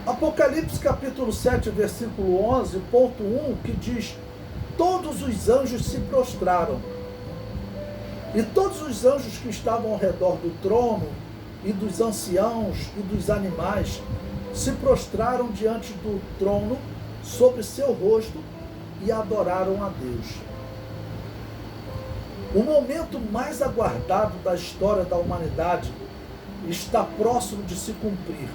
Apocalipse capítulo 7, versículo 11, ponto 1, que diz: todos os anjos se prostraram. E todos os anjos que estavam ao redor do trono, e dos anciãos e dos animais, se prostraram diante do trono sobre seu rosto e adoraram a Deus. O momento mais aguardado da história da humanidade está próximo de se cumprir.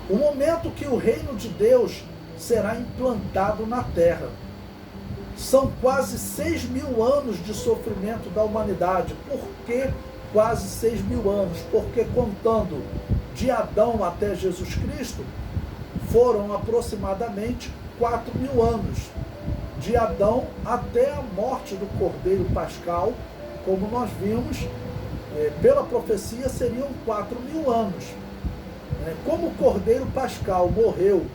O momento que o reino de Deus será implantado na terra. São quase 6.000 anos de sofrimento da humanidade. Por que quase 6.000 anos? Porque contando de Adão até Jesus Cristo, foram aproximadamente 4.000 anos. De Adão até a morte do Cordeiro Pascal, como nós vimos, pela profecia seriam 4.000 anos. Como o Cordeiro Pascal morreu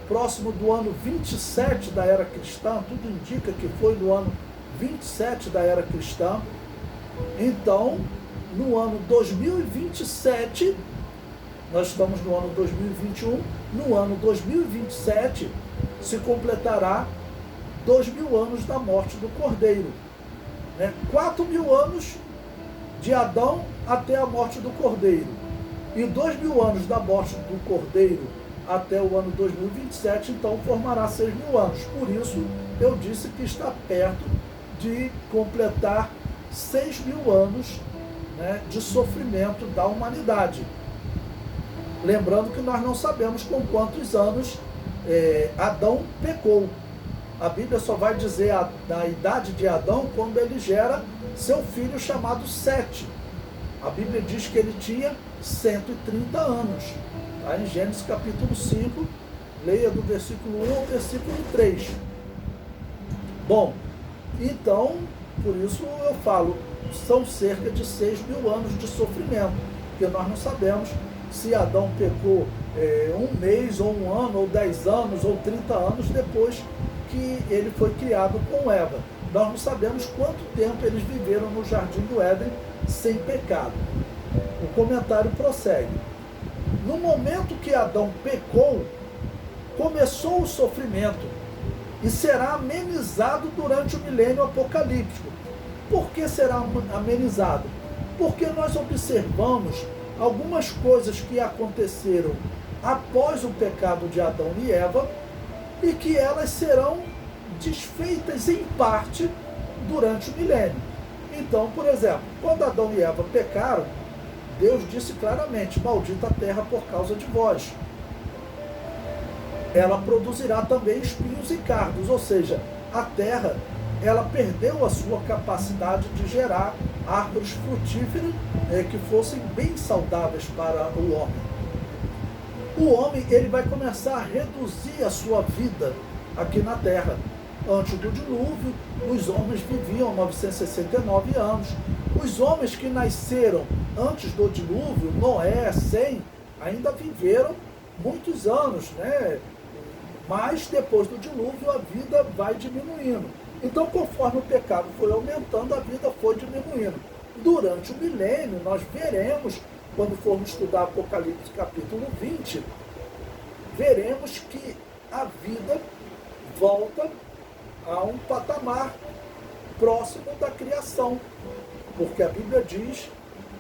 próximo do ano 27 da era cristã, tudo indica que foi no ano 27 da era cristã, então, no ano 2027, nós estamos no ano 2021, no ano 2027 se completará 2.000 anos da morte do Cordeiro. 4.000 anos de Adão até a morte do Cordeiro. E 2.000 anos da morte do Cordeiro até o ano 2027, então formará 6.000 anos. Por isso, eu disse que está perto de completar 6.000 anos, de sofrimento da humanidade. Lembrando que nós não sabemos com quantos anos Adão pecou. A Bíblia só vai dizer da idade de Adão quando ele gera seu filho chamado Sete. A Bíblia diz que ele tinha 130 anos. Tá? Em Gênesis capítulo 5, leia do versículo 1 ao versículo 3. Bom, então, por isso eu falo, são cerca de 6.000 anos de sofrimento, porque nós não sabemos se Adão pecou um mês, ou um ano, ou 10 anos, ou 30 anos depois que ele foi criado com Eva. Nós não sabemos quanto tempo eles viveram no Jardim do Éden sem pecado. O comentário prossegue. No momento que Adão pecou, começou o sofrimento e será amenizado durante o milênio apocalíptico. Por que será amenizado? Porque nós observamos algumas coisas que aconteceram após o pecado de Adão e Eva e que elas serão desfeitas em parte durante o milênio. Então, por exemplo, quando Adão e Eva pecaram, Deus disse claramente: maldita a terra por causa de vós. Ela produzirá também espinhos e cardos, ou seja, a terra, ela perdeu a sua capacidade de gerar árvores frutíferas que fossem bem saudáveis para o homem. O homem, ele vai começar a reduzir a sua vida aqui na terra. Antes do dilúvio, os homens viviam 969 anos. Os homens que nasceram antes do dilúvio, Noé, Sem, ainda viveram muitos anos, Mas depois do dilúvio a vida vai diminuindo. Então, conforme o pecado foi aumentando, a vida foi diminuindo. Durante o milênio, nós veremos, quando formos estudar Apocalipse capítulo 20, veremos que a vida volta a um patamar próximo da criação. Porque a Bíblia diz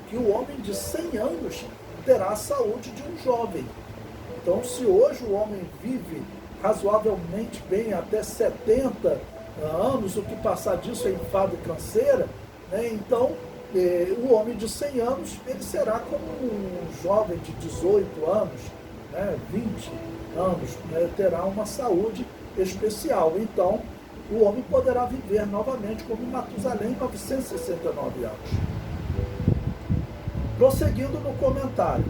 que o homem de 100 anos terá a saúde de um jovem. Então, se hoje o homem vive razoavelmente bem até 70 anos, o que passar disso é enfado e canseira, então o homem de 100 anos, ele será como um jovem de 18 anos, 20 anos, terá uma saúde especial. Então, o homem poderá viver novamente como Matusalém, 969 anos. Prosseguindo no comentário.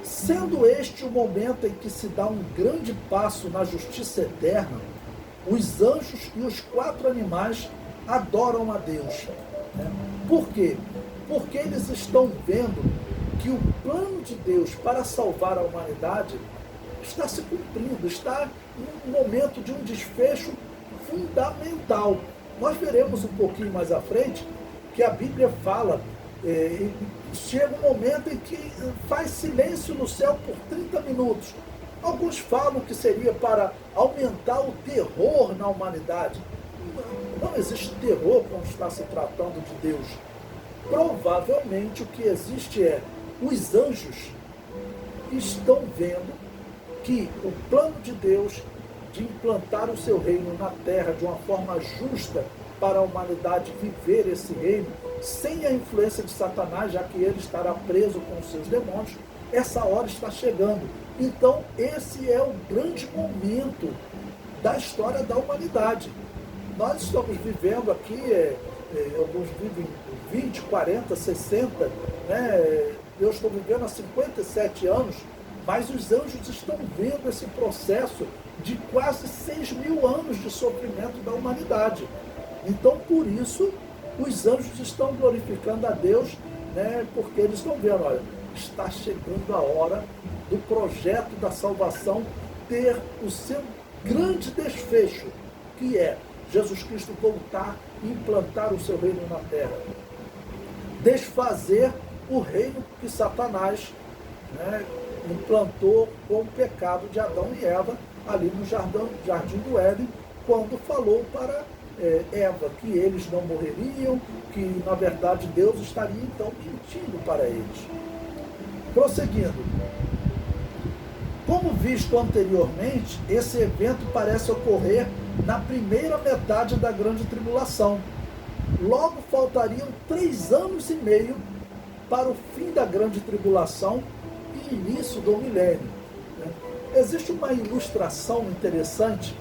Sendo este o momento em que se dá um grande passo na justiça eterna, os anjos e os 4 animais adoram a Deus. Por quê? Porque eles estão vendo que o plano de Deus para salvar a humanidade está se cumprindo, está em um momento de um desfecho fundamental. Nós veremos um pouquinho mais à frente que a Bíblia fala chega um momento em que faz silêncio no céu por 30 minutos. Alguns falam que seria para aumentar o terror na humanidade. Não existe terror quando está se tratando de Deus. Provavelmente o que existe é, os anjos estão vendo que o plano de Deus de implantar o seu reino na terra de uma forma justa para a humanidade viver esse reino, sem a influência de Satanás, já que ele estará preso com os seus demônios, essa hora está chegando. Então, esse é o grande momento da história da humanidade. Nós estamos vivendo aqui, alguns vivem 20, 40, 60, né? Eu estou vivendo há 57 anos, mas os anjos estão vendo esse processo de quase 6.000 anos de sofrimento da humanidade. Então, por isso, os anjos estão glorificando a Deus, né? Porque eles estão vendo, olha, está chegando a hora do projeto da salvação ter o seu grande desfecho, que é Jesus Cristo voltar e implantar o seu reino na terra. Desfazer o reino que Satanás, né, implantou com o pecado de Adão e Eva ali no jardim do Éden, quando falou para Eva que eles não morreriam, que na verdade Deus estaria então mentindo para eles. Prosseguindo. Como visto anteriormente, esse evento parece ocorrer na primeira metade da grande tribulação. Logo faltariam 3 anos e meio para o fim da grande tribulação e início do milênio. Existe uma ilustração interessante,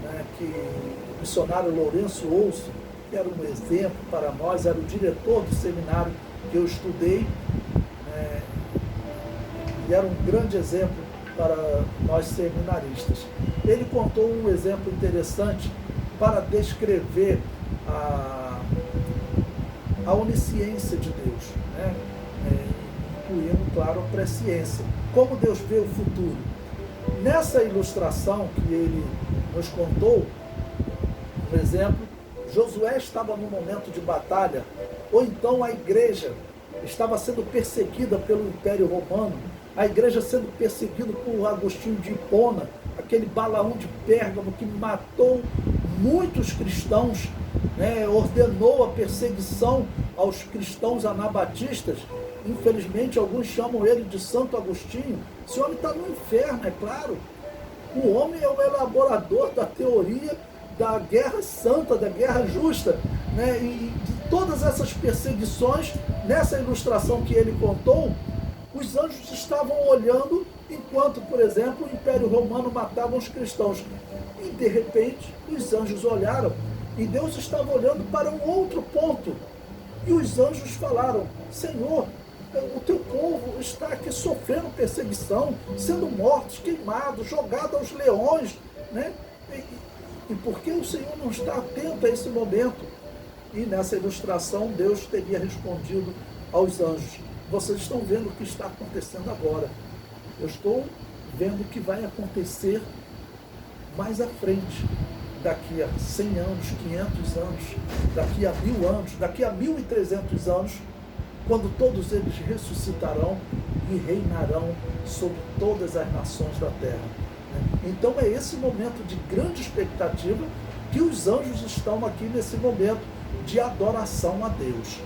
né, que o missionário Lourenço Ouço, que era um exemplo para nós, era o diretor do seminário que eu estudei, e era um grande exemplo para nós seminaristas. Ele contou um exemplo interessante para descrever a onisciência de Deus, né? Incluindo, claro, a presciência. Como Deus vê o futuro. Nessa ilustração que ele nos contou, por exemplo, Josué estava num momento de batalha, ou então a igreja estava sendo perseguida pelo Império Romano, a igreja sendo perseguida por Agostinho de Hipona, aquele Balaão de Pérgamo que matou muitos cristãos, né, ordenou a perseguição aos cristãos anabatistas. Infelizmente, alguns chamam ele de Santo Agostinho. Esse homem está no inferno, é claro. O homem é o elaborador da teoria da guerra santa, da guerra justa, né, e de todas essas perseguições. Nessa ilustração que ele contou, os anjos estavam olhando enquanto, por exemplo, o Império Romano matava os cristãos. E, de repente, os anjos olharam e Deus estava olhando para um outro ponto. E os anjos falaram: Senhor, o teu povo está aqui sofrendo perseguição, sendo mortos, queimados, jogados aos leões, né? E por que o Senhor não está atento a esse momento? E nessa ilustração, Deus teria respondido aos anjos: vocês estão vendo o que está acontecendo agora. Eu estou vendo o que vai acontecer mais à frente, daqui a 100 anos, 500 anos, daqui a 1000 anos, daqui a 1300 anos, quando todos eles ressuscitarão e reinarão sobre todas as nações da terra. Então é esse momento de grande expectativa que os anjos estão aqui nesse momento de adoração a Deus.